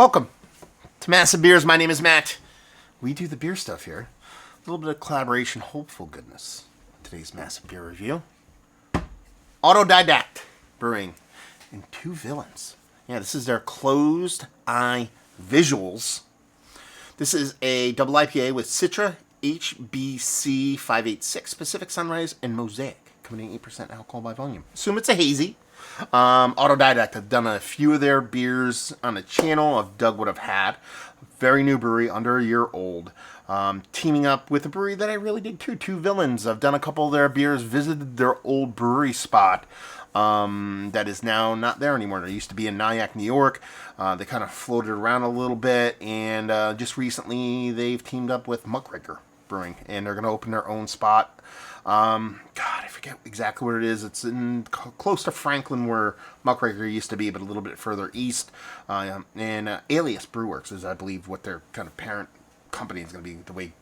Welcome to Massive Beers. My name is Matt. We do the beer stuff here. A little bit of collaboration, hopeful goodness. Today's Massive Beer review. Autodidact Brewing in Two Villains. Yeah, this is their closed eye visuals. This is a double IPA with Citra, HBC 586, Pacific Sunrise, and Mosaic, coming in 8% alcohol by volume. Assume it's a hazy. Autodidact have done a few of their beers on the channel of Doug would have had. Very new brewery, under a year old. Teaming up with a brewery that I really dig too, Two Villains. I've done a couple of their beers, visited their old brewery spot that is now not there anymore. They used to be in Nyack, New York. They kind of floated around a little bit, and just recently they've teamed up with Muckraker Brewing, and they're going to open their own spot. God, I forget exactly where it is. It's in close to Franklin, where Muckraker used to be, but a little bit further east. And Alias Brewworks is, I believe, what their kind of parent company is going to be. The way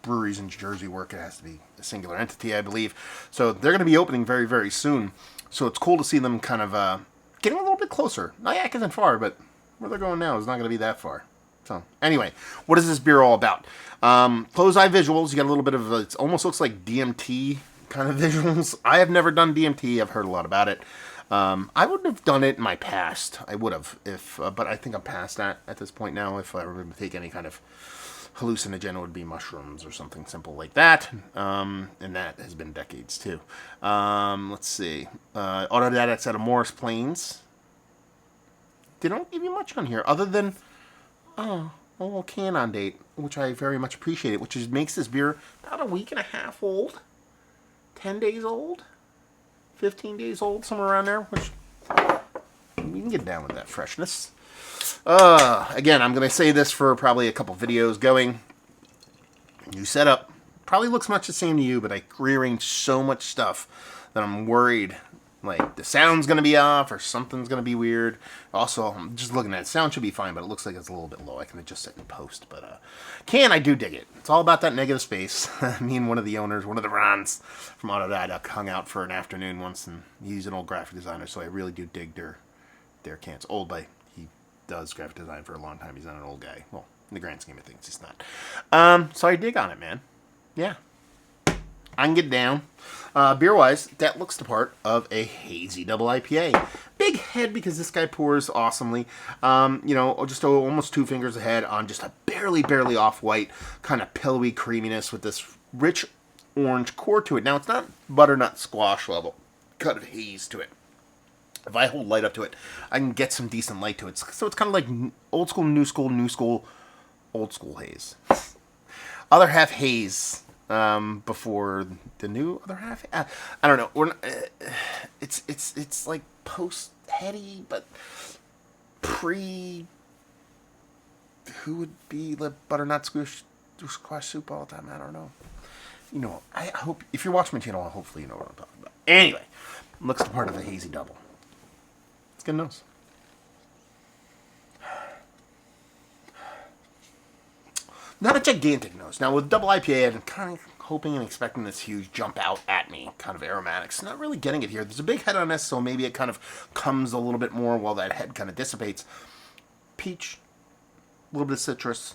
breweries in Jersey work, it has to be a singular entity, I believe. So they're going to be opening very, very soon. So it's cool to see them kind of getting a little bit closer. Nyack isn't far, but where they're going now is not going to be that far. So anyway, what is this beer all about? Closed eye visuals. You got a little bit of, it almost looks like DMT kind of visuals. I have never done DMT. I've heard a lot about it. I wouldn't have done it in my past. I would have, but I think I'm past that at this point now. If I were to take any kind of hallucinogen, it would be mushrooms or something simple like that. And that has been decades too. Let's see. Autodidact's out of Morris Plains. They don't give you much on here other than a little can-on date, which I very much appreciate, which makes this beer about a week and a half old, 10 days old, 15 days old, somewhere around there, which you can get down with that freshness. Again, I'm going to say this for probably a couple videos going. New setup. Probably looks much the same to you, but I rearranged so much stuff that I'm worried like the sound's going to be off or something's going to be weird. Also, I'm just looking at it. Sound should be fine, but it looks like it's a little bit low. I can adjust it in post. But I do dig it. It's all about that negative space. Me and one of the owners, one of the Rons from Autodidact, hung out for an afternoon once, and he's an old graphic designer, so I really do dig their cans. Old, but he does graphic design for a long time. He's not an old guy. Well, in the grand scheme of things, he's not. So I dig on it, man. Yeah. I can get down. Beer-wise, that looks the part of a hazy double IPA. Big head because this guy pours awesomely. Just almost 2 fingers ahead on just a barely off-white kind of pillowy creaminess with this rich orange core to it. Now, it's not butternut squash level kind of haze to it. If I hold light up to it, I can get some decent light to it. So it's kind of like old school, new school, old school haze. Other half haze. Before the new other half, I don't know. It's like post heady, but pre. Who would be the butternut squash soup all the time? I don't know. I hope if you're watching my channel, hopefully you know what I'm talking about. Anyway, looks the part of a hazy double. It's good nose. Not a gigantic nose. Now, with double IPA, I'm kind of hoping and expecting this huge jump out at me, kind of aromatics. Not really getting it here. There's a big head on this, so maybe it kind of comes a little bit more while that head kind of dissipates. Peach, a little bit of citrus,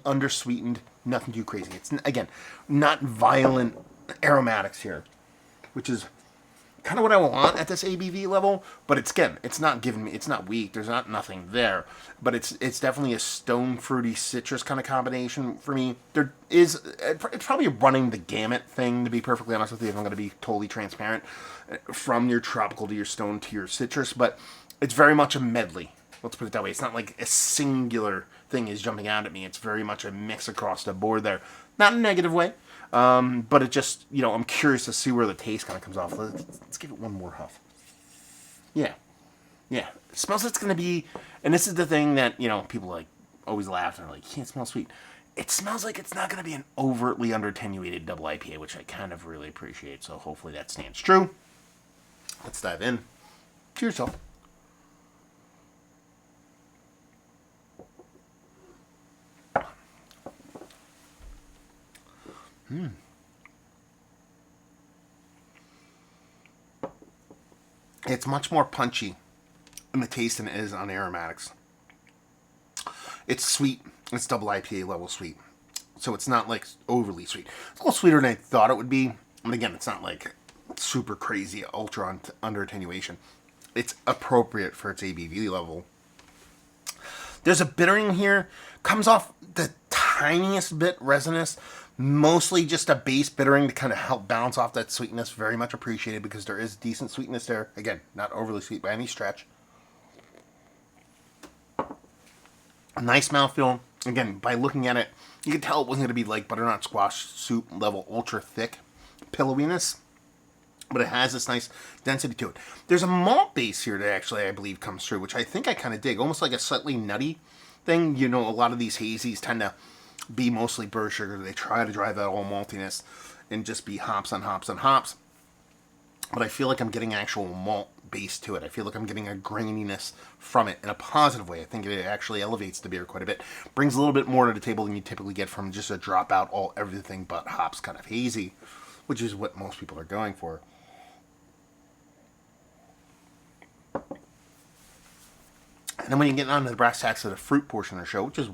undersweetened, nothing too crazy. It's, again, not violent aromatics here, which is kind of what I want at this ABV level, but it's not giving me, it's not weak, there's nothing there, but it's definitely a stone fruity citrus kind of combination for me. It's probably running the gamut thing, to be perfectly honest with you, if I'm going to be totally transparent, from your tropical to your stone to your citrus, but it's very much a medley. Let's put it that way. It's not like a singular thing is jumping out at me. It's very much a mix across the board there. Not in a negative way. But it just, I'm curious to see where the taste kind of comes off. Let's give it one more huff. Yeah. It smells like it's going to be, and this is the thing that, people like always laugh and are like, you can't smell sweet. It smells like it's not going to be an overtly under-attenuated double IPA, which I kind of really appreciate. So hopefully that stands true. Let's dive in. Cheers, y'all. It's much more punchy in the taste than it is on aromatics. It's sweet. It's double IPA level sweet. So it's not like overly sweet. It's a little sweeter than I thought it would be. And again, it's not like super crazy ultra under attenuation. It's appropriate for its ABV level. There's a bittering here. Comes off the tiniest bit resinous. Mostly just a base bittering to kind of help balance off that sweetness. Very much appreciated because there is decent sweetness there. Again, not overly sweet by any stretch. Nice mouthfeel. Again, by looking at it, you could tell it wasn't going to be like butternut squash soup level ultra thick pillowiness. But it has this nice density to it. There's a malt base here that actually, I believe, comes through, which I think I kind of dig. Almost like a slightly nutty thing. You know, a lot of these hazies tend to be mostly bird sugar. They try to drive that all maltiness and just be hops on hops on hops. But I feel like I'm getting actual malt base to it. I feel like I'm getting a graininess from it in a positive way. I think it actually elevates the beer quite a bit. Brings a little bit more to the table than you typically get from just a drop out all everything but hops kind of hazy, which is what most people are going for. And then when you get on to the brass tacks of the fruit portion of the show, which is,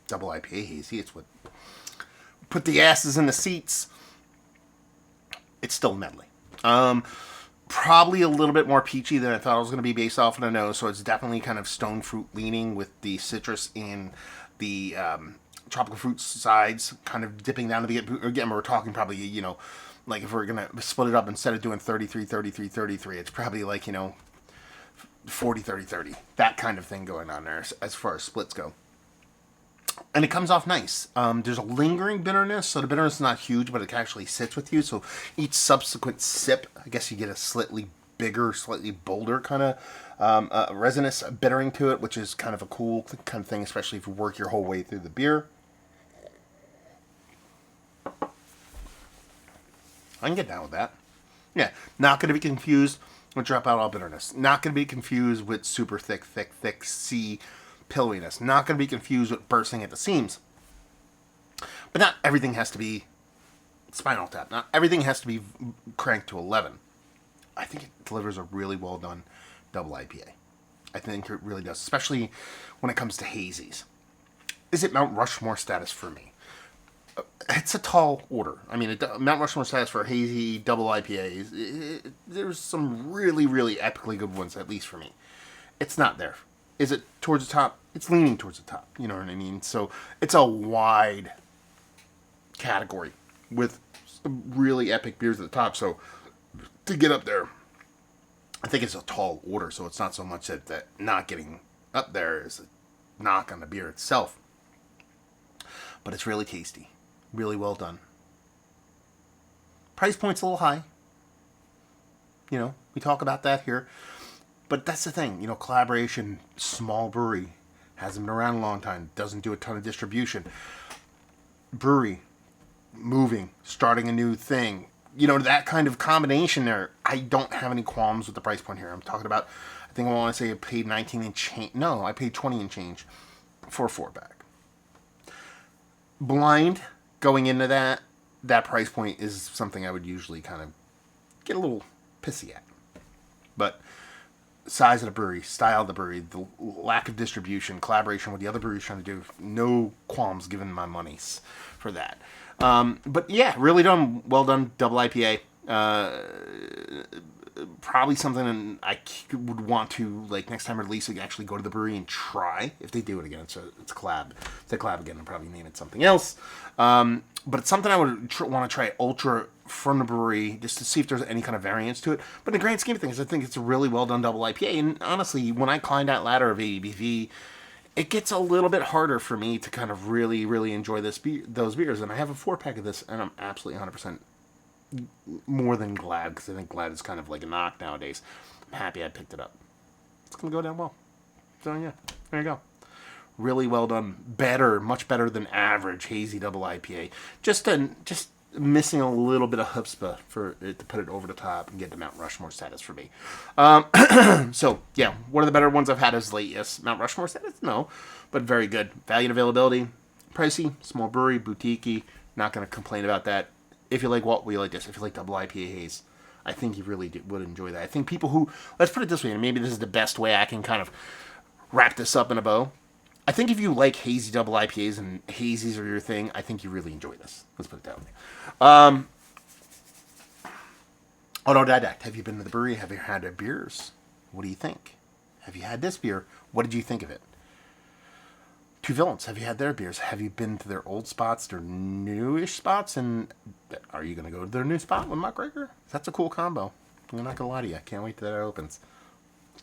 double IPA hazy, it's what put the asses in the seats. It's still medley. Probably a little bit more peachy than I thought it was going to be based off of the nose, so it's definitely kind of stone fruit leaning with the citrus in the tropical fruit sides, kind of dipping down to the, again, we're talking probably, like if we're going to split it up, instead of doing 33, 33, 33, it's probably like, 40, 30, 30. That kind of thing going on there as far as splits go. And it comes off nice. There's a lingering bitterness, so the bitterness is not huge, but it actually sits with you. So each subsequent sip, I guess you get a slightly bigger, slightly bolder kind of resinous bittering to it, which is kind of a cool kind of thing, especially if you work your whole way through the beer. I can get down with that. Yeah, not going to be confused with drop out all bitterness. Not going to be confused with super thick C pillowiness. Not going to be confused with bursting at the seams. But not everything has to be Spinal Tap. Not everything has to be cranked to 11. I think it delivers a really well done double IPA. I think it really does, especially when it comes to hazies. Is it Mount Rushmore status for me? It's a tall order. I mean, Mount Rushmore status for a hazy double IPA. There's some really, really epically good ones, at least for me. It's not there. Is it towards the top? It's leaning towards the top. You know what I mean? So it's a wide category with some really epic beers at the top. So to get up there, I think it's a tall order. So it's not so much that not getting up there is a knock on the beer itself. But it's really tasty. Really well done. Price point's a little high. We talk about that here. But that's the thing. Collaboration, small brewery. Hasn't been around a long time. Doesn't do a ton of distribution. Brewery. Moving. Starting a new thing. That kind of combination there. I don't have any qualms with the price point here. I'm talking about, I think I want to say I paid 19 and change. No, I paid 20 and change for a 4-pack. Blind, going into that price point is something I would usually kind of get a little pissy at. But size of the brewery, style of the brewery, the lack of distribution, collaboration with the other breweries trying to do, no qualms given my monies for that. But yeah, really done, well done, double IPA. Probably something I would want to, like, next time I release it, actually go to the brewery and try, if they do it again. It's a collab. If they collab again, I'll probably name it something else. But it's something I would want to try ultra from the brewery, just to see if there's any kind of variance to it. But in the grand scheme of things, I think it's a really well done double IPA. And honestly, when I climb that ladder of ABV, it gets a little bit harder for me to kind of really, really enjoy those beers. And I have a 4-pack of this, and I'm absolutely 100% more than glad, because I think glad is kind of like a knock nowadays. I'm happy I picked it up. It's going to go down well. So yeah, there you go. Really well done. Better, much better than average hazy double IPA. Just missing a little bit of chutzpah for it to put it over the top and get the Mount Rushmore status for me. So yeah, one of the better ones I've had as late. Yes, Mount Rushmore status? No, but very good. Value and availability. Pricey, small brewery, boutique-y. Not going to complain about that. If you like what we like this, if you like double IPA haze, I think you really would enjoy that. I think people who, let's put it this way, and maybe this is the best way I can kind of wrap this up in a bow. I think if you like hazy double IPAs and hazies are your thing, I think you really enjoy this. Let's put it that way. Autodidact. Have you been to the brewery? Have you had their beers? What do you think? Have you had this beer? What did you think of it? Two Villains. Have you had their beers? Have you been to their old spots, their newish spots? And are you going to go to their new spot with Muckraker? That's a cool combo. I'm not going to lie to you. I can't wait till that opens.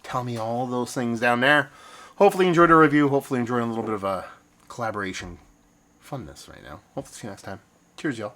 Tell me all those things down there. Hopefully you enjoyed our review. Hopefully enjoying a little bit of a collaboration funness right now. Hopefully see you next time. Cheers, y'all.